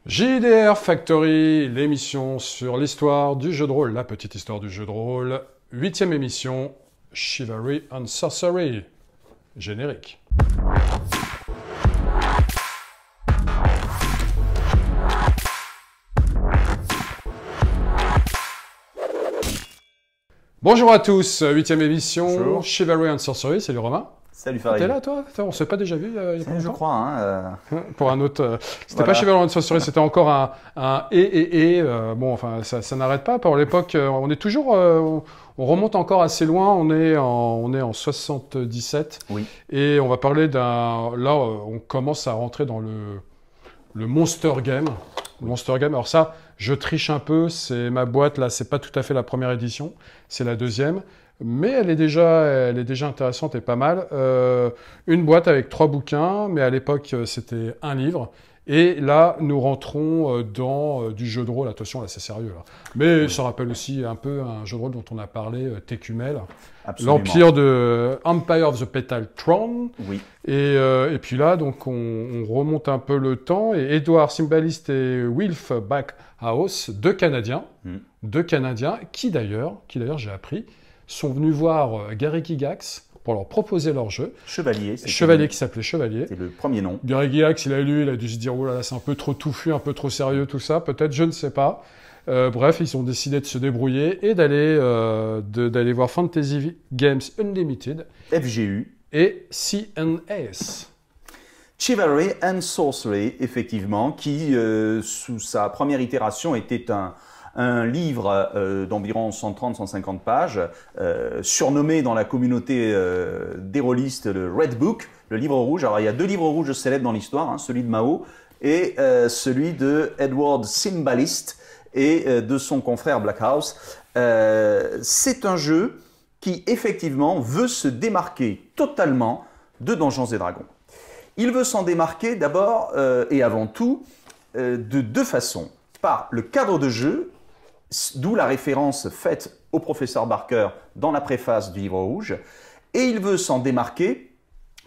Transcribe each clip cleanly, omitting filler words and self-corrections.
JDR Factory, l'émission sur l'histoire du jeu de rôle, la petite histoire du jeu de rôle, 8e émission, Chivalry and Sorcery, générique. Bonjour à tous, 8e émission, Bonjour. Chivalry and Sorcery, salut Romain. Salut Farid. T'es là toi? On s'est pas déjà vu il y a pas Je longtemps crois. Hein, Pour un autre. C'était Voilà. pas Chivalry and Sorcery, c'était encore un bon, enfin, ça n'arrête pas. Pour l'époque, on est toujours. On remonte encore assez loin. On est en 77. Oui. Et on va parler d'un. Là, on commence à rentrer dans le Monster Game. Le Monster Game. Alors, ça, je triche un peu. C'est ma boîte, là. C'est pas tout à fait la première édition. C'est la deuxième. Mais elle est déjà intéressante et pas mal. Une boîte avec 3 bouquins, mais à l'époque, c'était un livre. Et là, nous rentrons dans du jeu de rôle. Attention, là, c'est sérieux. Là. Mais ça rappelle aussi un peu un jeu de rôle dont on a parlé, TQML. Absolument. L'Empire de Empire of the Petal Throne. Oui. Et puis là, donc, on remonte un peu le temps. Et Edward Symbalist et Wilf Backhouse, deux Canadiens, qui d'ailleurs, j'ai appris, sont venus voir Gary Gygax pour leur proposer leur jeu. Chevalier. Chevalier qui s'appelait Chevalier. C'est le premier nom. Gary Gygax, il a lu, il a dû se dire, oh là là, c'est un peu trop touffu, un peu trop sérieux, tout ça. Peut-être, je ne sais pas. Bref, ils ont décidé de se débrouiller et d'aller voir Fantasy Games Unlimited. FGU. Et CNS. Chivalry and Sorcery, effectivement, qui, sous sa première itération, était un livre d'environ 130-150 pages, surnommé dans la communauté des rôlistes le Red Book, le livre rouge. Alors il y a deux livres rouges célèbres dans l'histoire, hein, celui de Mao et celui de Edward Symbalist et de son confrère Backhouse. C'est un jeu qui effectivement veut se démarquer totalement de Donjons et Dragons. Il veut s'en démarquer d'abord et avant tout de deux façons. Par le cadre de jeu, d'où la référence faite au professeur Barker dans la préface du livre rouge, et il veut s'en démarquer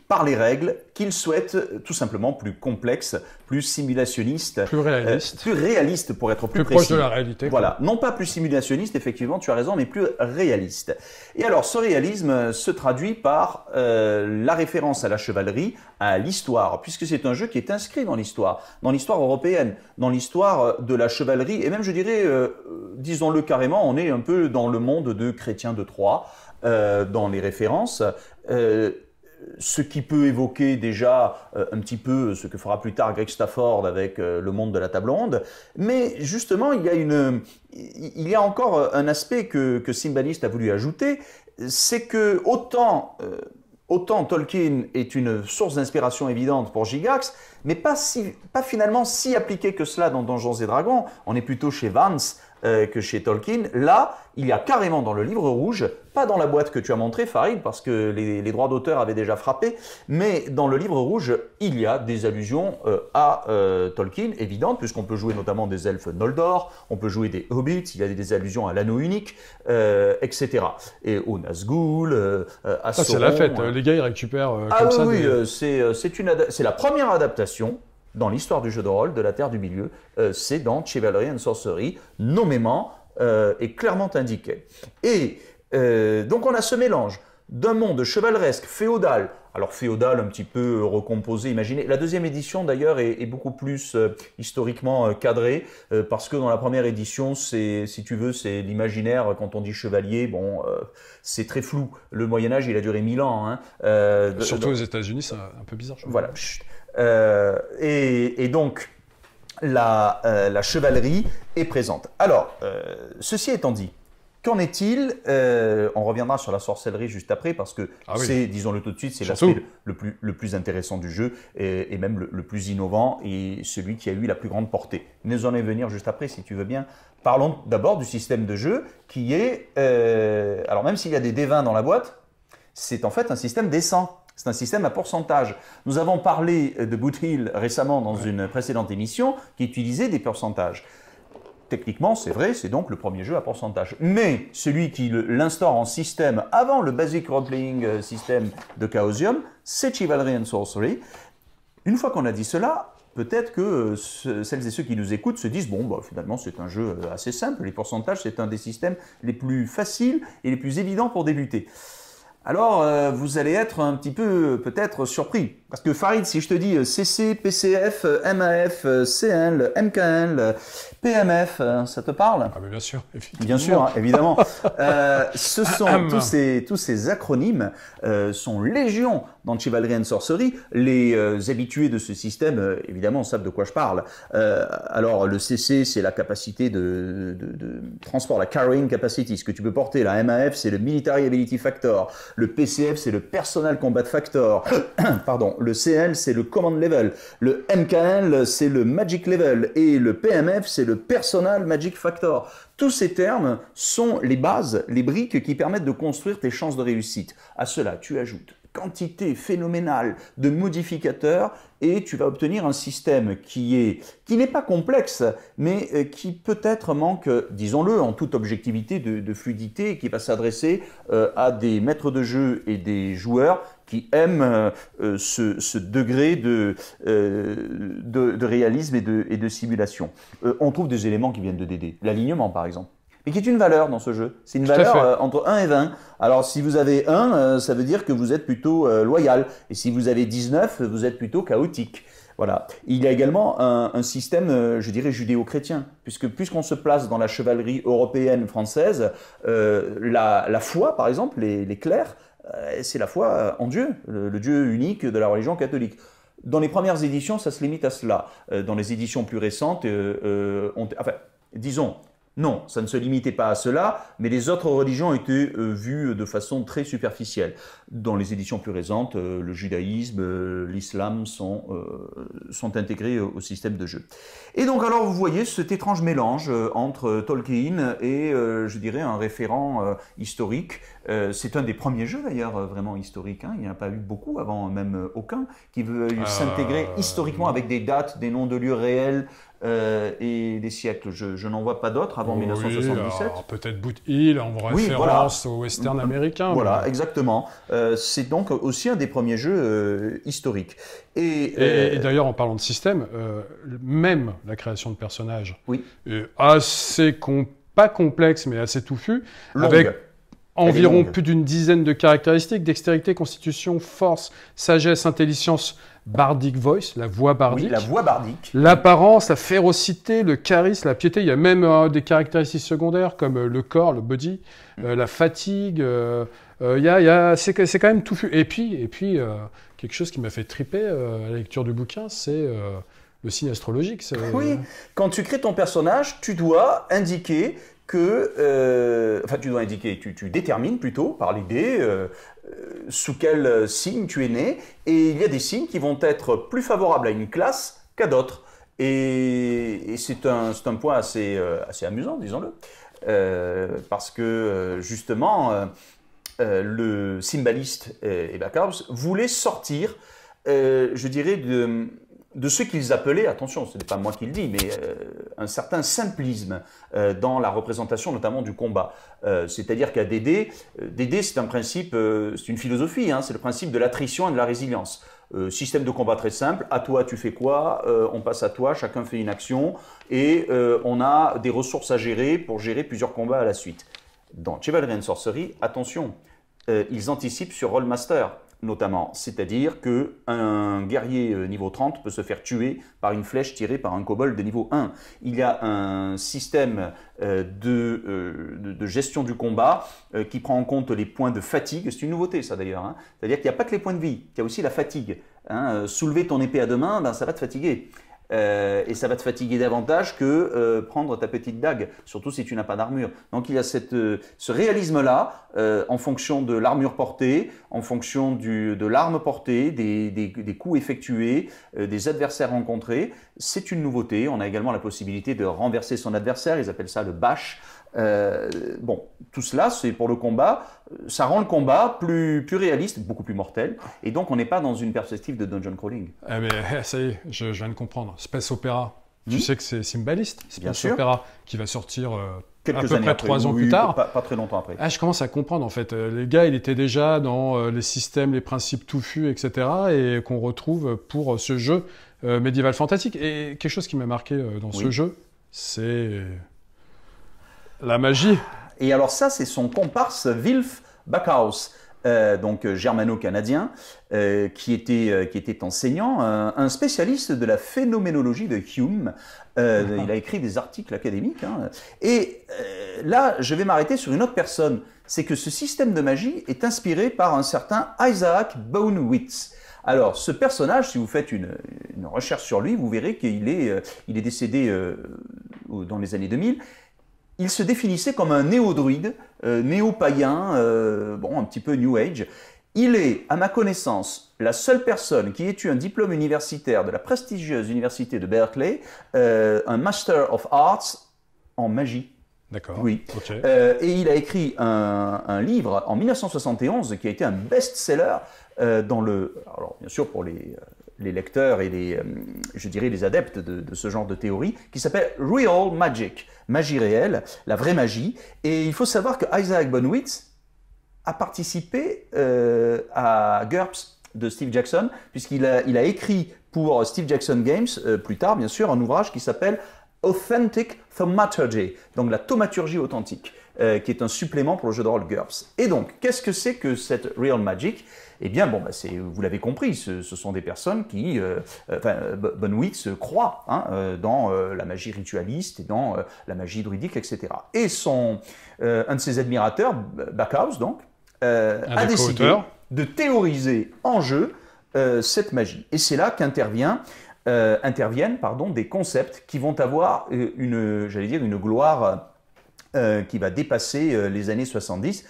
par les règles qu'il souhaite tout simplement plus complexes, plus simulationnistes, Plus réaliste. plus réalistes pour être plus proche précis. de la réalité. Voilà, non pas plus simulationniste, effectivement, tu as raison, mais plus réaliste. Et alors, ce réalisme se traduit par la référence à la chevalerie, à l'histoire, puisque c'est un jeu qui est inscrit dans l'histoire européenne, dans l'histoire de la chevalerie, et même, je dirais, disons-le carrément, on est un peu dans le monde de Chrétien de Troyes, dans les références. Ce qui peut évoquer déjà un petit peu ce que fera plus tard Greg Stafford avec le monde de la table ronde. Mais justement, il y a encore un aspect que Symbalist a voulu ajouter, c'est que autant Tolkien est une source d'inspiration évidente pour Gygax, mais pas finalement si appliqué que cela dans Donjons et Dragons. On est plutôt chez Vance que chez Tolkien. Là, il y a carrément dans le livre rouge, pas dans la boîte que tu as montré, Farid, parce que les droits d'auteur avaient déjà frappé, mais dans le livre rouge, il y a des allusions à Tolkien, évidentes, puisqu'on peut jouer notamment des elfes Noldor, on peut jouer des hobbits, il y a des allusions à l'anneau unique, etc. Et au Nazgûl, à Ça, Sauron. c'est la fête. Les gars, ils récupèrent Ah comme oui, ça. oui, c'est la première adaptation dans l'histoire du jeu de rôle de la Terre du Milieu, c'est dans Chivalry and Sorcery, nommément et clairement indiqué. Et donc on a ce mélange d'un monde chevaleresque, féodal, alors féodal un petit peu recomposé, imaginez. La deuxième édition d'ailleurs est beaucoup plus historiquement cadrée, parce que dans la première édition, si tu veux, c'est l'imaginaire, quand on dit chevalier, bon, c'est très flou. Le Moyen-Âge, il a duré 1000 ans. Hein, Surtout aux États-Unis, c'est un peu bizarre. Voilà. Et donc, la chevalerie est présente. Alors, ceci étant dit, qu'en est-il? On reviendra sur la sorcellerie juste après, parce que c'est, disons-le tout de suite, c'est l'aspect le plus intéressant du jeu, et même le plus innovant, et celui qui a eu la plus grande portée. Nous allons y venir juste après, si tu veux bien. Parlons d'abord du système de jeu, qui est... alors, même s'il y a des D20 dans la boîte, c'est en fait un système des 100. C'est un système à pourcentage. Nous avons parlé de Boot Hill récemment dans une précédente émission qui utilisait des pourcentages. Techniquement, c'est vrai, c'est donc le premier jeu à pourcentage. Mais celui qui l'instaure en système avant le Basic Role Playing System de Chaosium, c'est Chivalry and Sorcery. Une fois qu'on a dit cela, peut-être que celles et ceux qui nous écoutent se disent, bon, bah, finalement, c'est un jeu assez simple. Les pourcentages, c'est un des systèmes les plus faciles et les plus évidents pour débuter. Alors, vous allez être un petit peu peut-être surpris. Parce que Farid, si je te dis CC, PCF, MAF, CL, MKL, PMF, ça te parle? Ah, mais bien sûr, évidemment. Bien sûr, hein, évidemment. Ce sont tous ces acronymes sont légion dans Chivalry and Sorcery. Les habitués de ce système, évidemment, savent de quoi je parle. Alors, le CC, c'est la capacité de transport, la carrying capacity, ce que tu peux porter. La MAF, c'est le military ability factor. Le PCF, c'est le personal combat factor. Pardon. Le CL, c'est le command level. Le MKL, c'est le magic level. Et le PMF, c'est le personal magic factor. Tous ces termes sont les bases, les briques qui permettent de construire tes chances de réussite. À cela, tu ajoutes quantité phénoménale de modificateurs et tu vas obtenir un système qui n'est pas complexe, mais qui peut-être manque, disons-le, en toute objectivité, de fluidité, et qui va s'adresser à des maîtres de jeu et des joueurs qui aiment ce degré de réalisme et de simulation. On trouve des éléments qui viennent de DD. L'alignement, par exemple. Mais qui est une valeur dans ce jeu. C'est une valeur entre 1 et 20. Alors, si vous avez 1, ça veut dire que vous êtes plutôt loyal. Et si vous avez 19, vous êtes plutôt chaotique. Voilà. Il y a également un système, je dirais, judéo-chrétien. Puisqu'on se place dans la chevalerie européenne française, la foi, par exemple, les clercs, c'est la foi en Dieu, le Dieu unique de la religion catholique. Dans les premières éditions, ça se limite à cela. Dans les éditions plus récentes, disons, non, ça ne se limitait pas à cela, mais les autres religions étaient vues de façon très superficielle. Dans les éditions plus récentes, le judaïsme, l'islam sont intégrés au système de jeu. Et donc alors vous voyez cet étrange mélange entre Tolkien et, je dirais, un référent historique. C'est un des premiers jeux d'ailleurs vraiment historiques, hein. Il n'y en a pas eu beaucoup avant, même aucun, qui veut s'intégrer historiquement avec des dates, des noms de lieux réels, et des siècles. Je n'en vois pas d'autres avant 1977. Peut-être Boot Hill en référence au western américain. Voilà, exactement. C'est donc aussi un des premiers jeux historiques. Et d'ailleurs, en parlant de système, même la création de personnages est assez pas complexe, mais assez touffu, avec environ plus d'une dizaine de caractéristiques: dextérité, constitution, force, sagesse, intelligence, bardic voice, la voix bardique. Oui, la voix bardique. L'apparence, la férocité, le charisme, la piété. Il y a même des caractéristiques secondaires comme le corps, le body, la fatigue. C'est quand même touffu. Et puis quelque chose qui m'a fait triper à la lecture du bouquin, c'est le signe astrologique. Oui, quand tu crées ton personnage, tu dois indiquer tu détermines plutôt par les dés sous quel signe tu es né, et il y a des signes qui vont être plus favorables à une classe qu'à d'autres. Et c'est un point assez amusant, disons-le, parce que justement, le cymbaliste et Backhouse voulaient sortir, je dirais, de ce qu'ils appelaient, attention, ce n'est pas moi qui le dis, mais un certain simplisme dans la représentation notamment du combat. C'est-à-dire qu'à DD, c'est un principe, c'est une philosophie, hein, c'est le principe de l'attrition et de la résilience. Système de combat très simple, à toi tu fais quoi, on passe à toi, chacun fait une action, et on a des ressources à gérer pour gérer plusieurs combats à la suite. Dans Chivalry and Sorcery, attention, ils anticipent sur Rollmaster, notamment, c'est-à-dire qu'un guerrier niveau 30 peut se faire tuer par une flèche tirée par un kobold de niveau 1. Il y a un système de gestion du combat qui prend en compte les points de fatigue. C'est une nouveauté, ça d'ailleurs, hein. C'est-à-dire qu'il n'y a pas que les points de vie, il y a aussi la fatigue, hein. Soulever ton épée à deux mains, ça va te fatiguer. Et ça va te fatiguer davantage que prendre ta petite dague, surtout si tu n'as pas d'armure. Donc il y a ce réalisme-là, en fonction de l'armure portée, en fonction de l'arme portée, des coups effectués, des adversaires rencontrés. C'est une nouveauté. On a également la possibilité de renverser son adversaire, ils appellent ça le bash. Bon, tout cela, c'est pour le combat. Ça rend le combat plus réaliste, beaucoup plus mortel. Et donc, on n'est pas dans une perspective de dungeon crawling. Eh bien, ça y est, je viens de comprendre. Space Opera, tu sais que c'est Symbalist, bien Space sûr. Opera, qui va sortir quelques à peu années près après, 3 ans plus tard. Pas très longtemps après. Ah, je commence à comprendre, en fait. Les gars, il était déjà dans les systèmes, les principes touffus, etc. Et qu'on retrouve pour ce jeu médiéval fantastique. Et quelque chose qui m'a marqué dans ce jeu, c'est la magie. Et alors ça, c'est son comparse Wilf Backhaus, donc germano-canadien, qui était enseignant, un spécialiste de la phénoménologie de Hume. Il a écrit des articles académiques. Hein. Et là, je vais m'arrêter sur une autre personne. C'est que ce système de magie est inspiré par un certain Isaac Bonewits. Alors, ce personnage, si vous faites une recherche sur lui, vous verrez qu'il est décédé dans les années 2000. Il se définissait comme un néo-druide, néo-païen, bon, un petit peu New Age. Il est, à ma connaissance, la seule personne qui ait eu un diplôme universitaire de la prestigieuse université de Berkeley, un Master of Arts en magie. D'accord. Oui. Okay. Et il a écrit un livre en 1971 qui a été un best-seller alors bien sûr pour les lecteurs et je dirais les adeptes de ce genre de théorie, qui s'appelle Real Magic, magie réelle, la vraie magie. Et il faut savoir que Isaac Bonewits a participé à GURPS de Steve Jackson, puisqu'il a écrit pour Steve Jackson Games, plus tard bien sûr, un ouvrage qui s'appelle Authentic Thaumaturgy, donc la thaumaturgie authentique, qui est un supplément pour le jeu de rôle GURPS. Et donc, qu'est-ce que c'est que cette Real Magic ? Eh bien, bon, vous l'avez compris, ce sont des personnes qui, Bonewits croit dans la magie ritualiste et dans la magie druidique, etc. Et un de ses admirateurs, Backhaus, donc, a décidé de théoriser en jeu cette magie. Et c'est là qu'interviennent des concepts qui vont avoir une gloire qui va dépasser les années 70.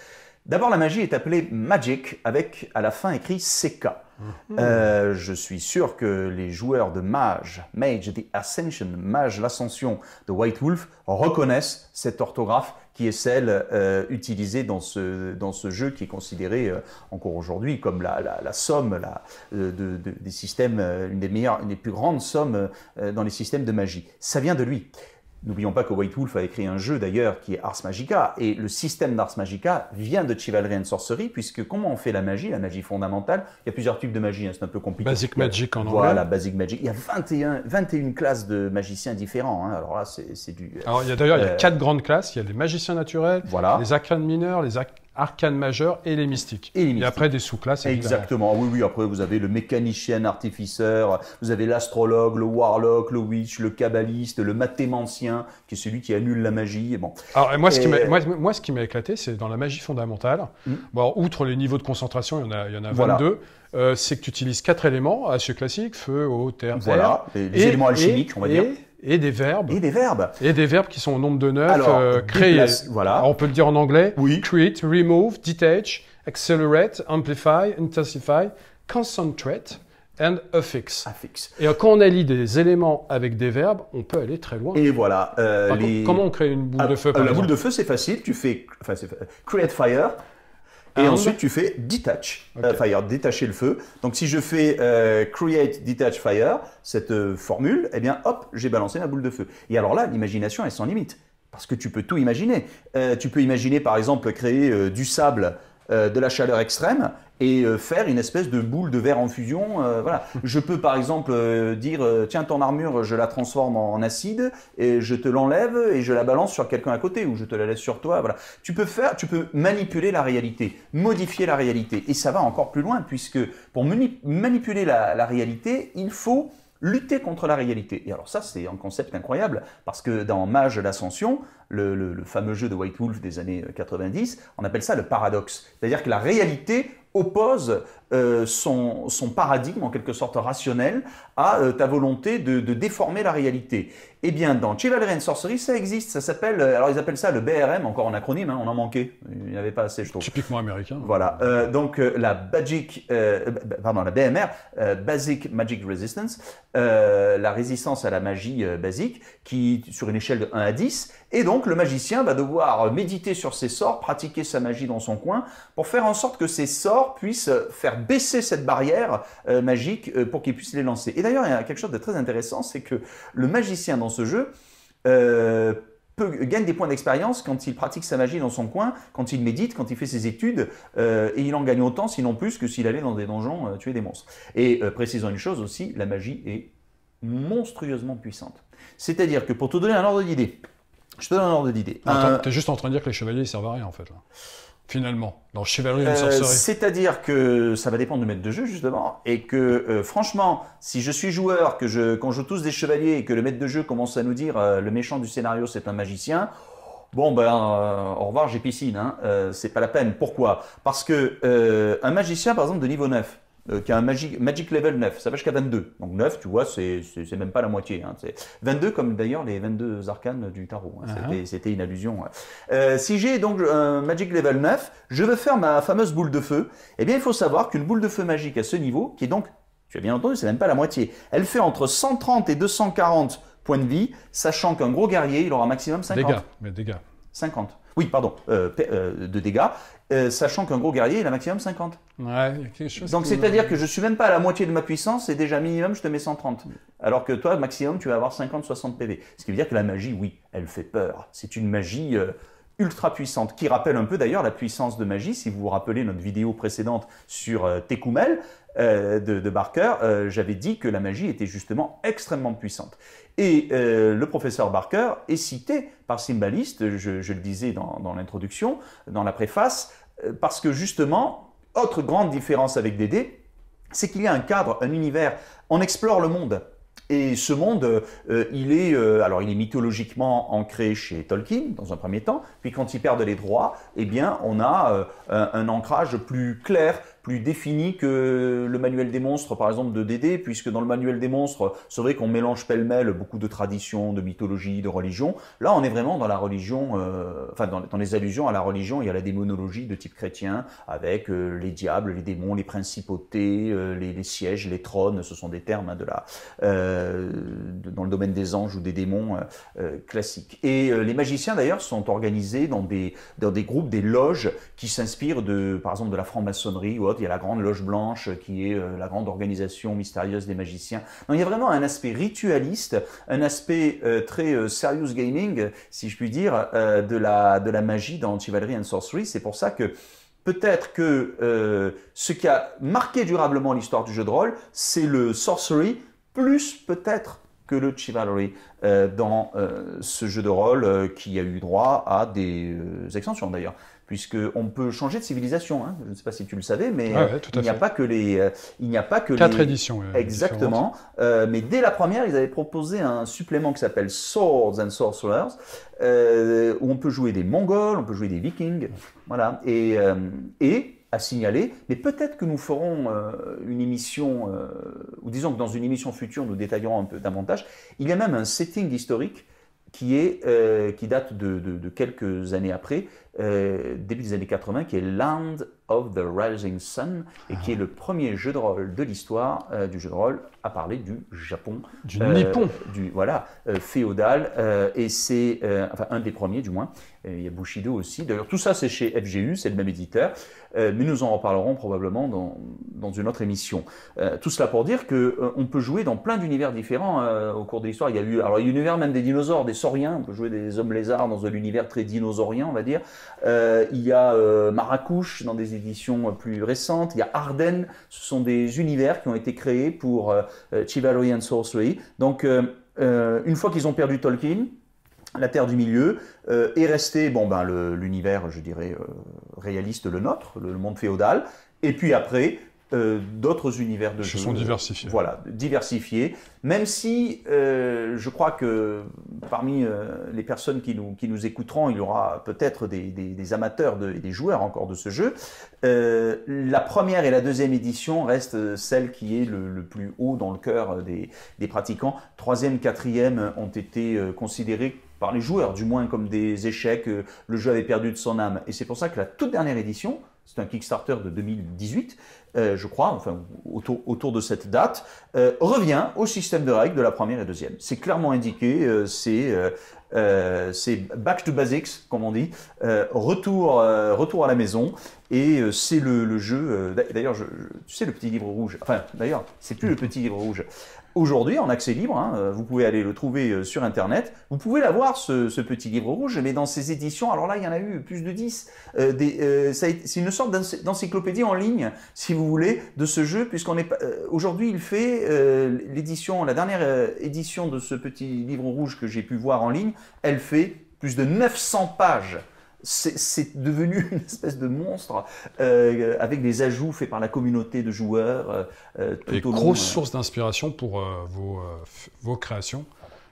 D'abord, la magie est appelée Magic, avec à la fin écrit CK. Je suis sûr que les joueurs de Mage the Ascension, Mage l'Ascension de White Wolf reconnaissent cette orthographe qui est celle utilisée dans ce jeu qui est considéré encore aujourd'hui comme la somme des systèmes, une des plus grandes sommes dans les systèmes de magie. Ça vient de lui. N'oublions pas que White Wolf a écrit un jeu d'ailleurs qui est Ars Magica, et le système d'Ars Magica vient de Chivalry and Sorcery, puisque comment on fait la magie fondamentale, il y a plusieurs types de magie, hein, c'est un peu compliqué. Basic Magic en anglais. Voilà, Basic Magic. Il y a 21 classes de magiciens différents, hein. Alors là c'est du... Alors il y a 4 grandes classes, il y a les magiciens naturels, les arcanes mineurs, les arcanes majeurs et les mystiques. Et après des sous-classes. Exactement, oui, après vous avez le mécanicien artificeur, vous avez l'astrologue, le warlock, le witch, le kabbaliste, le mathémancien, qui est celui qui annule la magie. Bon. Alors moi, ce qui m'a éclaté, c'est dans la magie fondamentale. Bon, outre les niveaux de concentration, il y en a 22. C'est que tu utilises 4 éléments assez classiques, feu, eau, terre, terre. Les éléments alchimiques, on va dire. Et des verbes. Et des verbes. Et des verbes qui sont au nombre de 9, créer. Voilà. Alors, on peut le dire en anglais. Oui. Create, remove, detach, accelerate, amplify, intensify, concentrate and affix. Et quand on allie des éléments avec des verbes, on peut aller très loin. Et voilà. Comment on crée une boule de feu, par exemple ? Boule de feu, c'est facile. Tu fais create fire. Et ensuite, tu fais detach fire, détacher le feu. Donc, si je fais create, detach fire, cette formule, eh bien, hop, j'ai balancé ma boule de feu. Et alors là, l'imagination est sans limite. Parce que tu peux tout imaginer. Tu peux imaginer, par exemple, créer du sable, de la chaleur extrême, et faire une espèce de boule de verre en fusion. Voilà. Je peux par exemple dire tiens, ton armure, je la transforme en acide et je te l'enlève et je la balance sur quelqu'un à côté ou je te la laisse sur toi. Voilà. Tu peux manipuler la réalité, modifier la réalité, et ça va encore plus loin puisque pour manipuler la réalité, il faut lutter contre la réalité. Et alors ça, c'est un concept incroyable, parce que dans Mage l'Ascension, le fameux jeu de White Wolf des années 90, on appelle ça le paradoxe. C'est-à-dire que la réalité oppose son paradigme, en quelque sorte rationnel, à ta volonté de déformer la réalité. Eh bien, dans Chivalry and Sorcery, ça existe. Ça s'appelle, alors ils appellent ça le BRM, encore en acronyme, hein, on en manquait. Il n'y avait pas assez, je trouve. Typiquement américain. Voilà. Donc, la BMR, Basic Magic Resistance, la résistance à la magie basique, qui sur une échelle de 1 à 10. Et donc, le magicien va devoir méditer sur ses sorts, pratiquer sa magie dans son coin, pour faire en sorte que ses sorts puissent faire baisser cette barrière magique pour qu'il puisse les lancer. Et d'ailleurs, il y a quelque chose de très intéressant, c'est que le magicien dans ce jeu gagne des points d'expérience quand il pratique sa magie dans son coin, quand il médite, quand il fait ses études, et il en gagne autant, sinon plus, que s'il allait dans des donjons tuer des monstres. Et précisons une chose aussi, la magie est monstrueusement puissante. C'est-à-dire que pour te donner un ordre d'idée, je te donne un ordre d'idée. T'es juste en train de dire que les chevaliers ne servent à rien en fait là. Finalement, dans Chivalry and Sorcery. C'est-à-dire que ça va dépendre du maître de jeu, justement, et que, franchement, si je suis joueur, qu'on joue tous des chevaliers, et que le maître de jeu commence à nous dire le méchant du scénario, c'est un magicien, bon, au revoir, j'ai piscine, hein, c'est pas la peine. Pourquoi? Parce que un magicien, par exemple, de niveau 9, qui a un Magic Level 9, ça va jusqu'à 22. Donc 9, tu vois, c'est même pas la moitié. Hein. C'est 22 comme d'ailleurs les 22 arcanes du tarot. Hein. C'était une allusion. Si j'ai donc un Magic Level 9, je veux faire ma fameuse boule de feu. Eh bien, il faut savoir qu'une boule de feu magique à ce niveau, qui est donc, tu as bien entendu, c'est même pas la moitié, elle fait entre 130 et 240 points de vie, sachant qu'un gros guerrier, il aura maximum 50. Dégâts. 50. Oui, pardon, de dégâts, sachant qu'un gros guerrier, il a maximum 50. Ouais, il y a quelque chose. Donc c'est-à-dire que je suis même pas à la moitié de ma puissance et déjà minimum, je te mets 130. Alors que toi, maximum, tu vas avoir 50-60 PV. Ce qui veut dire que la magie, oui, elle fait peur. C'est une magie ultra puissante, qui rappelle un peu d'ailleurs la puissance de magie. Si vous vous rappelez notre vidéo précédente sur Tekumel de Barker, j'avais dit que la magie était justement extrêmement puissante. Et le professeur Barker est cité par Symbalist, je le disais dans l'introduction, dans la préface, parce que justement, autre grande différence avec D&D, c'est qu'il y a un cadre, un univers, on explore le monde. Et ce monde, il est mythologiquement ancré chez Tolkien, dans un premier temps, puis quand il perd les droits, eh bien, on a un ancrage plus clair, plus défini que le manuel des monstres, par exemple, de D&D, puisque dans le manuel des monstres, c'est vrai qu'on mélange pêle-mêle beaucoup de traditions, de mythologie, de religion. Là, on est vraiment dans la religion, dans les allusions à la religion et à la démonologie de type chrétien, avec les diables, les démons, les principautés, les sièges, les trônes, ce sont des termes dans le domaine des anges ou des démons classiques. Et les magiciens, d'ailleurs, sont organisés dans des groupes, des loges qui s'inspirent par exemple, de la franc-maçonnerie ou autre. Il y a la Grande Loge Blanche qui est la grande organisation mystérieuse des magiciens. Donc, il y a vraiment un aspect ritualiste, un aspect très serious gaming, si je puis dire, de la magie dans Chivalry and Sorcery. C'est pour ça que peut-être que ce qui a marqué durablement l'histoire du jeu de rôle, c'est le Sorcery, plus peut-être que le Chivalry dans ce jeu de rôle qui a eu droit à des extensions d'ailleurs, puisqu'on peut changer de civilisation. Hein. Je ne sais pas si tu le savais, mais il n'y a pas que les... il n'y a pas que 4 éditions. Exactement. Mais dès la première, ils avaient proposé un supplément qui s'appelle Swords and Sorcerers, où on peut jouer des Mongols, on peut jouer des Vikings. Voilà. Et à signaler, mais peut-être que nous ferons une émission, ou disons que dans une émission future, nous détaillerons un peu davantage. Il y a même un setting historique qui date de quelques années après, début des années 80, qui est Land of the Rising Sun, et qui est le premier jeu de rôle de l'histoire du jeu de rôle à parler du Japon. Du Nippon. Féodal, et c'est un des premiers du moins. Il y a Bushido aussi. D'ailleurs, tout ça, c'est chez FGU, c'est le même éditeur. Mais nous en reparlerons probablement dans une autre émission. Tout cela pour dire qu'on peut jouer dans plein d'univers différents au cours de l'histoire. Il y a eu l'univers même des dinosaures, des sauriens. On peut jouer des hommes lézards dans un univers très dinosaurien, on va dire. Il y a Marrakouche dans des éditions plus récentes. Il y a Ardennes. Ce sont des univers qui ont été créés pour Chivalry and Sorcery. Donc, une fois qu'ils ont perdu Tolkien, la Terre du Milieu, est resté l'univers, je dirais, réaliste, le nôtre, le monde féodal, et puis après, d'autres univers de jeu. Ils sont diversifiés. Voilà, diversifiés, même si je crois que parmi les personnes qui nous écouteront, il y aura peut-être des amateurs et des joueurs encore de ce jeu. La première et la deuxième édition restent celles qui est le plus haut dans le cœur des pratiquants. Troisième, quatrième ont été considérées par les joueurs, du moins comme des échecs, le jeu avait perdu de son âme. Et c'est pour ça que la toute dernière édition, c'est un Kickstarter de 2018, je crois, enfin autour de cette date, revient au système de règles de la première et deuxième. C'est clairement indiqué, c'est back to basics, comme on dit, retour à la maison, et c'est le jeu, d'ailleurs, tu sais le petit livre rouge, enfin d'ailleurs, c'est plus le petit livre rouge. Aujourd'hui, en accès libre, hein, vous pouvez aller le trouver sur Internet. Vous pouvez l'avoir, ce petit livre rouge, mais dans ces éditions, alors là, il y en a eu plus de 10. C'est une sorte d'encyclopédie en ligne, si vous vous voulez, de ce jeu, puisqu'on est aujourd'hui, il fait la dernière édition de ce petit livre rouge que j'ai pu voir en ligne, elle fait plus de 900 pages. C'est devenu une espèce de monstre avec des ajouts faits par la communauté de joueurs. Et grosse source d'inspiration pour vos créations.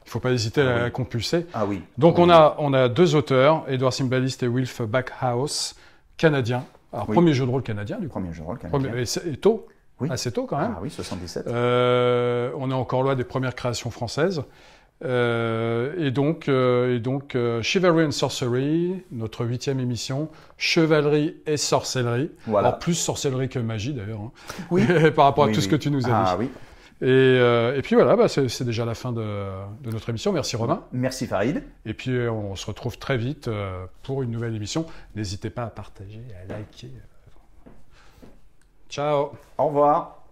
Il ne faut pas hésiter à la compulser. Ah oui. Donc on a deux auteurs, Edward Symbalist et Wilf Backhouse, canadiens. Alors premier jeu de rôle canadien du coup. Premier jeu de rôle canadien. Et tôt, oui. assez tôt quand même. Ah oui, 77. On est encore loin des premières créations françaises. Et donc Chivalry and Sorcery, notre 8e émission, chevalerie et sorcellerie. Voilà. Alors plus sorcellerie que magie d'ailleurs. Hein. Oui. Par rapport à tout ce que tu nous as dit. Ah oui. Et puis voilà, c'est déjà la fin de notre émission. Merci Romain. Merci Farid. Et puis on se retrouve très vite pour une nouvelle émission. N'hésitez pas à partager, à liker. Ciao. Au revoir.